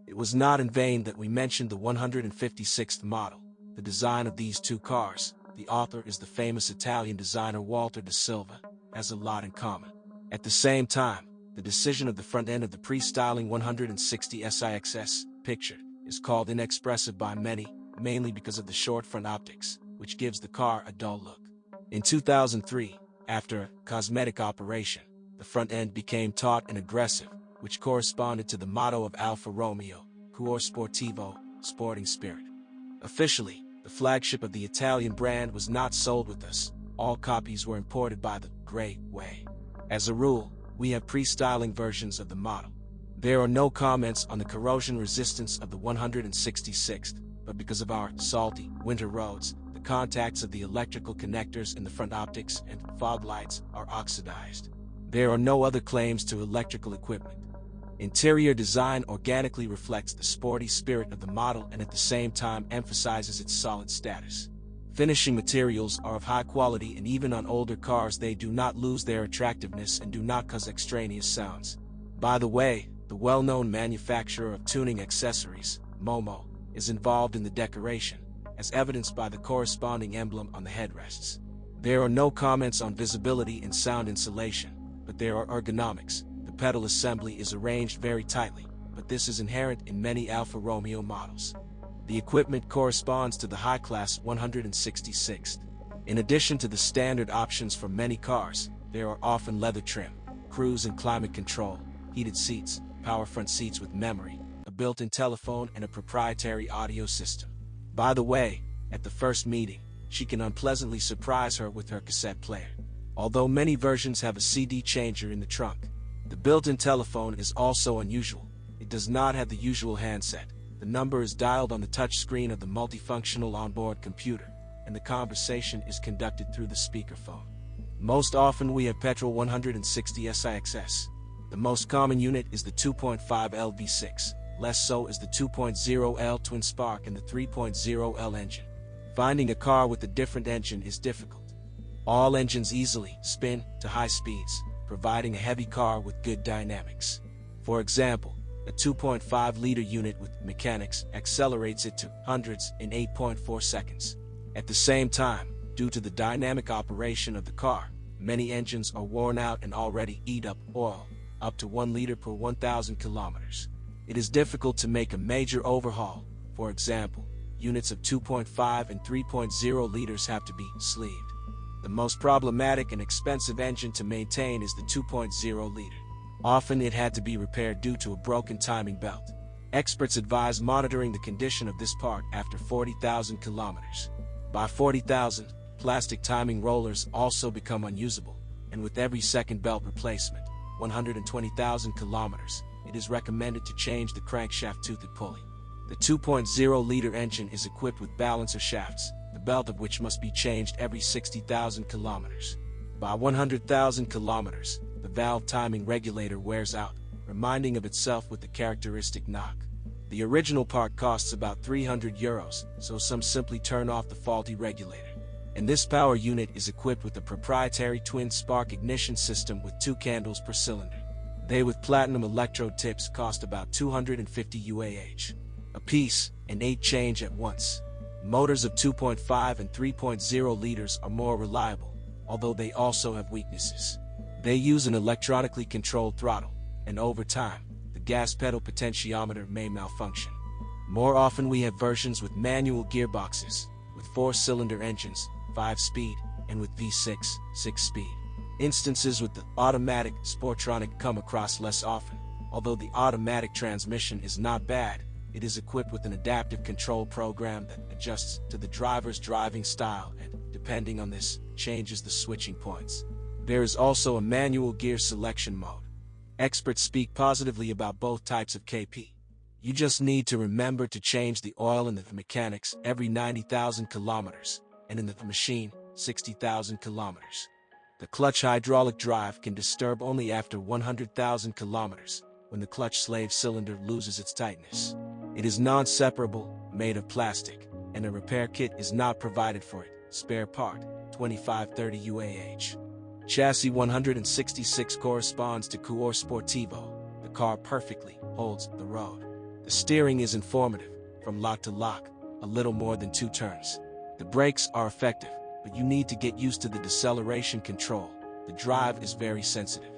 It was not in vain that we mentioned the 156th model. The design of these two cars, the author is the famous Italian designer Walter de Silva, has a lot in common. At the same time, the decision of the front end of the pre-styling 160 SIXS, pictured, is called inexpressive by many, mainly because of the short front optics, which gives the car a dull look. In 2003, after a cosmetic operation, the front end became taut and aggressive, which corresponded to the motto of Alfa Romeo, Cuore Sportivo, sporting spirit. Officially, the flagship of the Italian brand was not sold with us. All copies were imported by the Great Way. As a rule, we have pre-styling versions of the model. There are no comments on the corrosion resistance of the 166th, but because of our salty winter roads, the contacts of the electrical connectors in the front optics and fog lights are oxidized. There are no other claims to electrical equipment. Interior design organically reflects the sporty spirit of the model and at the same time emphasizes its solid status. Finishing materials are of high quality, and even on older cars they do not lose their attractiveness and do not cause extraneous sounds. By the way, the well-known manufacturer of tuning accessories, Momo, is involved in the decoration, as evidenced by the corresponding emblem on the headrests. There are no comments on visibility and sound insulation, but there are ergonomics. The pedal assembly is arranged very tightly, but this is inherent in many Alfa Romeo models. The equipment corresponds to the high-class 166th. In addition to the standard options for many cars, there are often leather trim, cruise and climate control, heated seats, power front seats with memory, a built-in telephone and a proprietary audio system. By the way, at the first meeting, she can unpleasantly surprise her with her cassette player. Although many versions have a CD changer in the trunk, the built-in telephone is also unusual. It does not have the usual handset. The number is dialed on the touch screen of the multifunctional onboard computer, and the conversation is conducted through the speakerphone. Most often we have petrol 160 SIXS. The most common unit is the 2.5L V6, less so is the 2.0L twin spark and the 3.0L engine. Finding a car with a different engine is difficult. All engines easily spin to high speeds, providing a heavy car with good dynamics. For example, a 2.5-liter unit with mechanics accelerates it to hundreds in 8.4 seconds. At the same time, due to the dynamic operation of the car, many engines are worn out and already eat up oil, up to 1 liter per 1,000 kilometers. It is difficult to make a major overhaul. For example, units of 2.5 and 3.0 liters have to be sleeved. The most problematic and expensive engine to maintain is the 2.0 liter. Often it had to be repaired due to a broken timing belt. Experts advise monitoring the condition of this part after 40,000 kilometers. By 40,000, plastic timing rollers also become unusable, and with every second belt replacement, 120,000 kilometers, it is recommended to change the crankshaft toothed pulley. The 2.0-liter engine is equipped with balancer shafts, the belt of which must be changed every 60,000 kilometers. By 100,000 kilometers, the valve timing regulator wears out, reminding of itself with the characteristic knock. The original part costs about €300, so some simply turn off the faulty regulator. And this power unit is equipped with a proprietary twin-spark ignition system with 2 candles per cylinder. They with platinum electrode tips cost about 250 UAH a piece, and 8 change at once. Motors of 2.5 and 3.0 liters are more reliable, although they also have weaknesses. They use an electronically controlled throttle, and over time, the gas pedal potentiometer may malfunction. More often we have versions with manual gearboxes, with 4-cylinder engines, 5-speed, and with V6, 6-speed. Instances with the automatic Sportronic come across less often. Although the automatic transmission is not bad, it is equipped with an adaptive control program that adjusts to the driver's driving style and, depending on this, changes the switching points. There is also a manual gear selection mode. Experts speak positively about both types of KP. You just need to remember to change the oil in the mechanics every 90,000 kilometers, and in the machine, 60,000 kilometers. The clutch hydraulic drive can disturb only after 100,000 kilometers, when the clutch slave cylinder loses its tightness. It is non-separable, made of plastic, and a repair kit is not provided for it. Spare part, 2530 UAH. Chassis 166 corresponds to Cuore Sportivo. The car perfectly holds the road. The steering is informative, from lock to lock, a little more than 2 turns. The brakes are effective, but you need to get used to the deceleration control. The drive is very sensitive.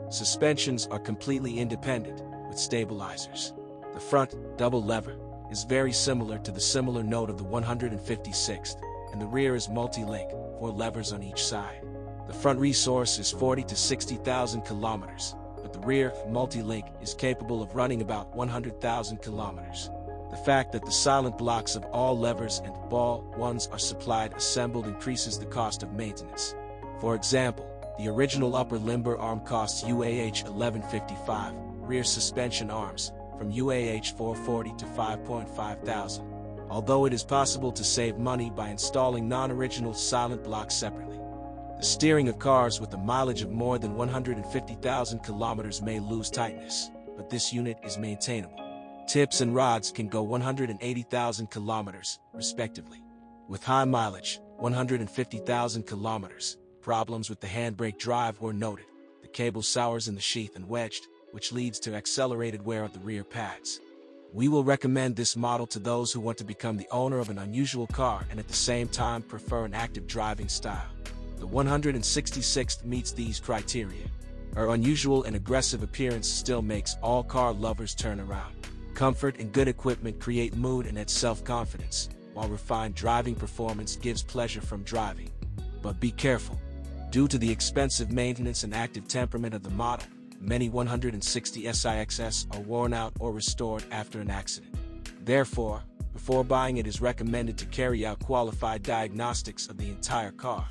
Suspensions are completely independent, with stabilizers. The front, double lever, is very similar to the similar note of the 156th, and the rear is multi-link, 4 levers on each side. The front resource is 40 to 60,000 kilometers, but the rear, multi-link, is capable of running about 100,000 kilometers. The fact that the silent blocks of all levers and ball ones are supplied assembled increases the cost of maintenance. For example, the original upper limber arm costs UAH 1155, rear suspension arms, from UAH 440 to 5.5 thousand. Although it is possible to save money by installing non-original silent blocks separately. The steering of cars with a mileage of more than 150,000 kilometers may lose tightness, but this unit is maintainable. Tips and rods can go 180,000 kilometers, respectively. With high mileage, 150,000 kilometers, problems with the handbrake drive were noted. The cable sours in the sheath and wedged, which leads to accelerated wear of the rear pads. We will recommend this model to those who want to become the owner of an unusual car and at the same time prefer an active driving style. The 166th meets these criteria. Her unusual and aggressive appearance still makes all car lovers turn around. Comfort and good equipment create mood and add self-confidence, while refined driving performance gives pleasure from driving. But be careful. Due to the expensive maintenance and active temperament of the model, many 160 SIXS are worn out or restored after an accident. Therefore, before buying it is recommended to carry out qualified diagnostics of the entire car.